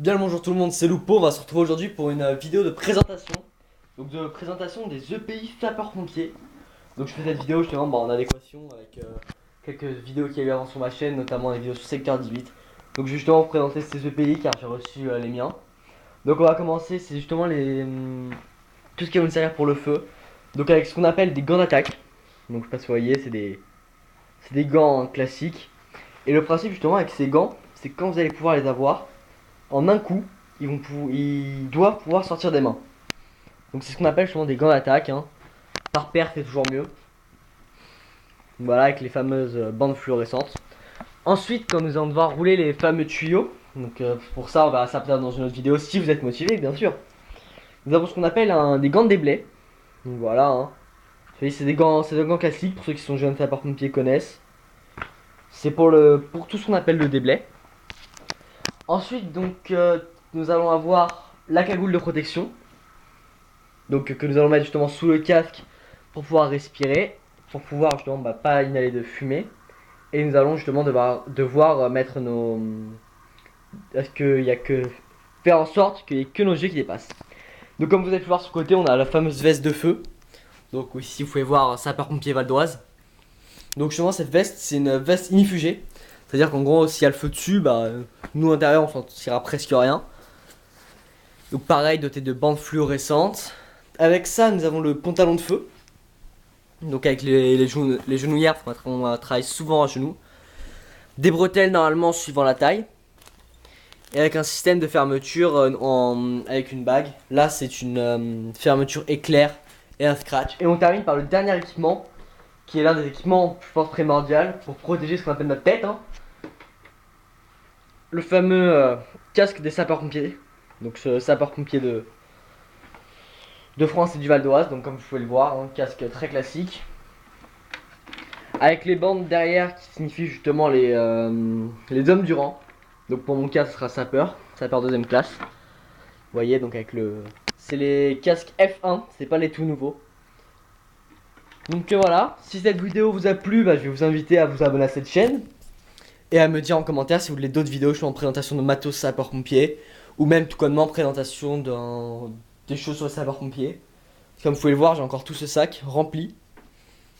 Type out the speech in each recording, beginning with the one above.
Bien le bonjour tout le monde, c'est Lupo, on va se retrouver aujourd'hui pour une vidéo de présentation. Donc de présentation des EPI sapeurs-pompiers. Donc je fais cette vidéo justement en adéquation avec quelques vidéos qu'il y a eu avant sur ma chaîne, notamment les vidéos sur Secteur 18. Donc je vais justement vous présenter ces EPI car j'ai reçu les miens. Donc on va commencer, c'est justement tout ce qui va nous servir pour le feu. Donc avec ce qu'on appelle des gants d'attaque. Donc je sais pas si vous voyez, c'est des gants classiques. Et le principe justement avec ces gants, c'est que quand vous allez pouvoir les avoir, en un coup, ils doivent pouvoir sortir des mains. Donc c'est ce qu'on appelle justement des gants d'attaque. Par paire, c'est toujours mieux. Voilà, avec les fameuses bandes fluorescentes. Ensuite, quand nous allons devoir rouler les fameux tuyaux, donc pour ça, on verra ça peut-être dans une autre vidéo si vous êtes motivé, bien sûr. Nous avons ce qu'on appelle des gants de déblai. Donc voilà. C'est des gants classiques pour ceux qui sont jeunes sapeurs-pompiers connaissent. C'est pour tout ce qu'on appelle le déblai. Ensuite, donc, nous allons avoir la cagoule de protection. Donc, que nous allons mettre justement sous le casque pour pouvoir respirer, pour pouvoir justement pas inhaler de fumée. Et nous allons justement devoir mettre nos. Est-ce qu'il y a que. Faire en sorte qu'il n'y ait que nos yeux qui dépassent. Donc, comme vous avez pu voir sur le côté, on a la fameuse veste de feu. Donc, ici, vous pouvez voir sapeur-pompier Val d'Oise. Donc, justement, cette veste, c'est une veste inifugée. C'est-à-dire qu'en gros, s'il y a le feu dessus, nous à l'intérieur, on s'en sentira presque rien. Donc, pareil, doté de bandes fluorescentes. Avec ça, nous avons le pantalon de feu. Donc, avec les genouillères, on travaille souvent à genoux. Des bretelles, normalement, suivant la taille. Et avec un système de fermeture avec une bague. Là, c'est une fermeture éclair et un scratch. Et on termine par le dernier équipement, qui est l'un des équipements, je pense, primordial pour protéger ce qu'on appelle notre tête. Le fameux casque des sapeurs-pompiers. Donc ce sapeur-pompier de France et du Val d'Oise. Donc comme vous pouvez le voir, casque très classique. Avec les bandes derrière qui signifient justement les hommes du rang. Donc pour mon cas, ce sera sapeur deuxième classe. Vous voyez, donc avec c'est les casques F1, c'est pas les tout nouveaux. Donc voilà, si cette vidéo vous a plu, je vais vous inviter à vous abonner à cette chaîne. Et à me dire en commentaire si vous voulez d'autres vidéos, je suis en présentation de matos sapeurs-pompiers. Ou même tout connement présentation des choses sur les sapeurs-pompiers. Comme vous pouvez le voir, j'ai encore tout ce sac rempli.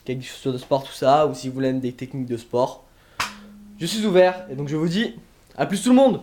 Avec des chaussures de sport, tout ça. Ou si vous voulez même des techniques de sport. Je suis ouvert et donc je vous dis à plus tout le monde.